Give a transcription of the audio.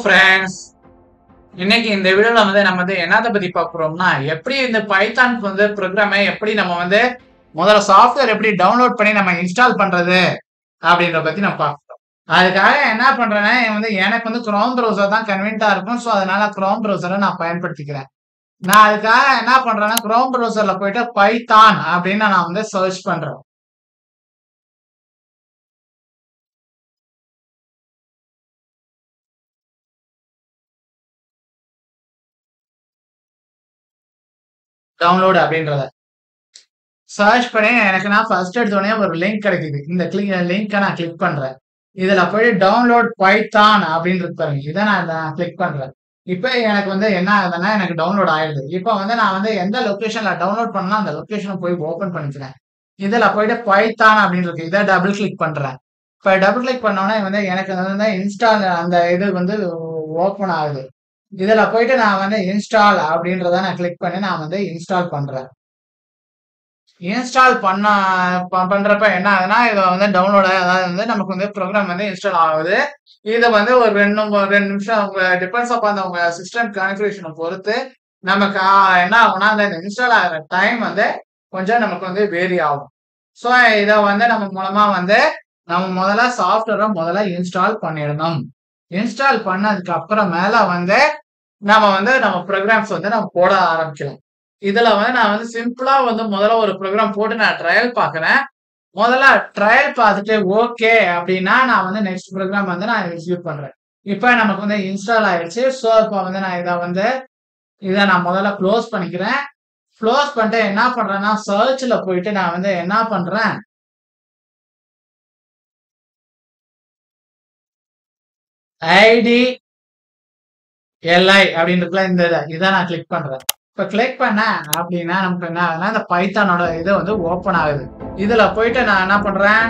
Friends, இன்னைக்கு இந்த வீடியோல நம்ம என்னத்தை பத்தி பார்க்குறோம்னா, எப்படி இந்த பைத்தானுக்கு ப்ரோக்ராமை எப்படி நம்ம முதல்ல சாஃப்ட்வேர் எப்படி டவுன்லோட் பண்ணி நம்ம இன்ஸ்டால் பண்றது அப்படின்றத பத்தி நம்ம பார்க்குறோம். அதுக்காக என்ன பண்றேன்னா, எனக்கு குரோம் ப்ரௌசர் தான் கன்வீனியன்ட்டா இருக்கும். ஸோ அதனால குரோம் ப்ரௌசரை நான் பயன்படுத்திக்கிறேன். நான் அதுக்காக என்ன பண்றேன்னா, குரோம் ப்ரௌசர்ல போயிட்டு பைத்தான் அப்படின்னு நான் சர்ச் பண்றேன். டவுன்லோட் அப்படின்றத சர்ச் பண்ணி எனக்கு நான் ஃபர்ஸ்ட் எடுத்தோடனே ஒரு லிங்க் கிடைக்குது. இந்த லிங்கை நான் கிளிக் பண்றேன். இதுல போய் டவுன்லோட் பைத்தான் அப்படின்னு இருக்கு பாருங்க. இதை நான் கிளிக் பண்றேன். இப்போ எனக்கு என்ன ஆகுதுன்னா, எனக்கு டவுன்லோட் ஆயிடுது. இப்போ நான் எந்த லொகேஷன்ல டவுன்லோட் பண்ணலாம் அந்த லொகேஷனை போய் ஓபன் பண்ணிக்கிறேன். இதுல போயிட்டு பைத்தான் அப்படின்னு இருக்கு. இதை டபுள் கிளிக் பண்றேன். இப்போ டபுள் கிளிக் பண்ணோன்னே எனக்கு இன்ஸ்டால் அந்த இது ஓபன் ஆகுது. இதுல போயிட்டு நான் இன்ஸ்டால் அப்படின்றத நான் கிளிக் பண்ணி நான் இன்ஸ்டால் பண்றேன். இன்ஸ்டால் பண்றப்ப என்ன ஆகுதுன்னா, இது டவுன்லோட் அதாவது நமக்கு ப்ரோக்ராம் இன்ஸ்டால் ஆகுது. இது ஒரு 2 நிமிஷம் டிபெண்ட்ஸ் அப்பான் உங்க சிஸ்டம் கான்ஃபிகரேஷனை பொறுத்து நமக்கு என்ன ஆகும்னா, அந்த இன்ஸ்டால் ஆகிற டைம் கொஞ்சம் நமக்கு வேரி ஆகும். ஸோ இதை நம்ம மூலமா நம்ம முதல்ல சாஃப்ட்வேரை முதல்ல இன்ஸ்டால் பண்ணிடணும். இன்ஸ்டால் பண்ணதுக்கு அப்புறமேல நம்ம ப்ரோக்ராம்ஸ் நம்ம போட ஆரம்பிக்கலாம். இதுல நான் சிம்பிளா முதல்ல ஒரு ப்ரோக்ராம் போட்டு நான் ட்ரையல் பார்க்கறேன். முதல்ல ட்ரையல் பார்த்துட்டு ஓகே அப்படின்னா நான் நெக்ஸ்ட் ப்ரோக்ராம் நான் எக்ஸிக்யூட் பண்றேன். இப்போ நமக்கு இன்ஸ்டால் ஆயிடுச்சு. ஸோ இப்போ நான் இதை நான் முதல்ல க்ளோஸ் பண்ணிக்கிறேன். க்ளோஸ் பண்ணிட்டு என்ன பண்றேன்னா, சர்ச்ல போயிட்டு நான் என்ன பண்றேன், IDLI அப்படின்றதுல இதை நான் கிளிக் பண்றேன். இப்ப கிளிக் பண்ணேன் அப்படின்னா நமக்கு என்ன ஆகுதுன்னா, இந்த பைத்தானோட இது ஓபன் ஆகுது. இதுல போயிட்டு நான் என்ன பண்றேன்,